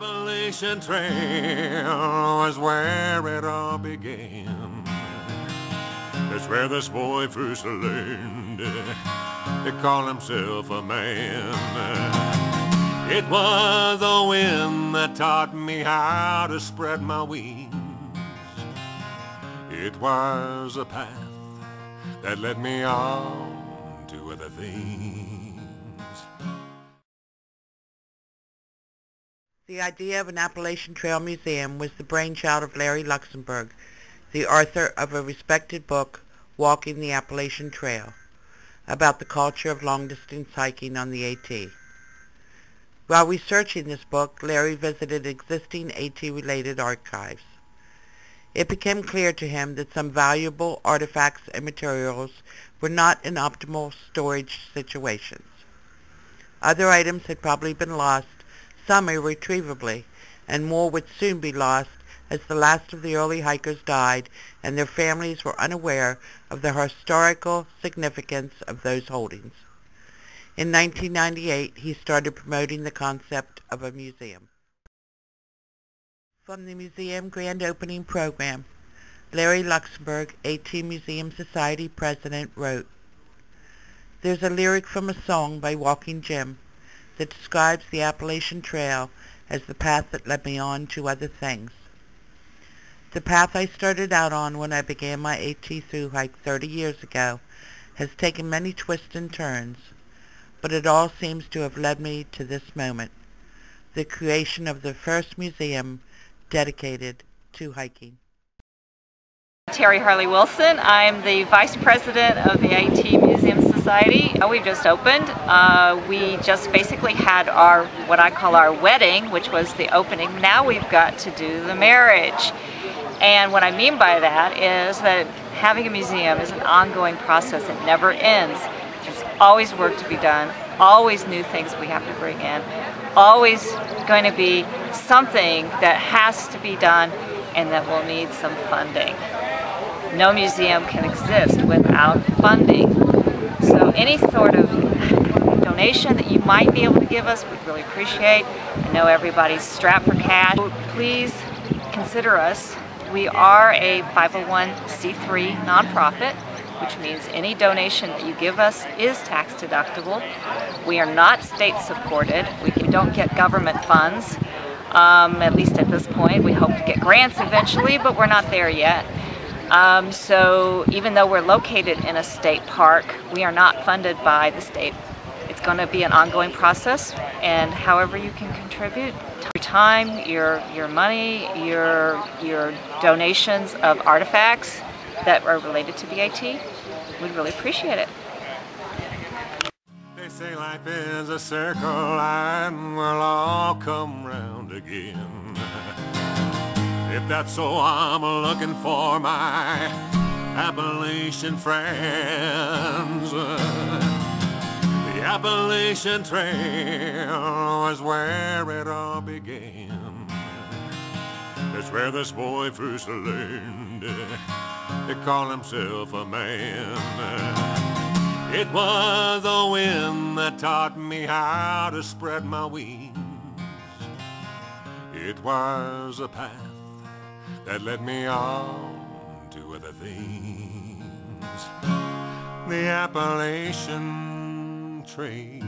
Appalachian Trail was where it all began. That's where this boy first learned to call himself a man. It was the wind that taught me how to spread my wings. It was a path that led me on to other things. The idea of an Appalachian Trail Museum was the brainchild of Larry Luxenberg, the author of a respected book, Walking the Appalachian Trail, about the culture of long-distance hiking on the AT. While researching this book, Larry visited existing AT-related archives. It became clear to him that some valuable artifacts and materials were not in optimal storage situations. Other items had probably been lost, some irretrievably, and more would soon be lost as the last of the early hikers died and their families were unaware of the historical significance of those holdings. In 1998, he started promoting the concept of a museum. From the museum grand opening program, Larry Luxenberg, AT Museum Society president, wrote, "There's a lyric from a song by Walkin Jim that describes the Appalachian Trail as the path that led me on to other things. The path I started out on when I began my AT thru hike 30 years ago has taken many twists and turns, but it all seems to have led me to this moment, the creation of the first museum dedicated to hiking." Theresa Harley-Wilson. I'm the Vice President of the AT Museum Society. We've just opened. We just basically had our, what I call our wedding, which was the opening. Now we've got to do the marriage. And what I mean by that is that having a museum is an ongoing process. It never ends. There's always work to be done, always new things we have to bring in, always going to be something that has to be done and that will need some funding. No museum can exist without funding. So any sort of donation that you might be able to give us, we'd really appreciate. I know everybody's strapped for cash. So please consider us. We are a 501c3 nonprofit, which means any donation that you give us is tax deductible. We are not state supported. We don't get government funds, at least at this point. We hope to get grants eventually, but we're not there yet. So even though we're located in a state park, we are not funded by the state. It's going to be an ongoing process, and however you can contribute, your time, your money, your donations of artifacts that are related to the AT, we'd really appreciate it. They say life is a circle and we'll all come round again. If that's so, I'm looking for my Appalachian friends. The Appalachian Trail was where it all began. It's where this boy first learned to call himself a man. It was the wind that taught me how to spread my wings. It was a path that led me on to other things. The Appalachian Trail.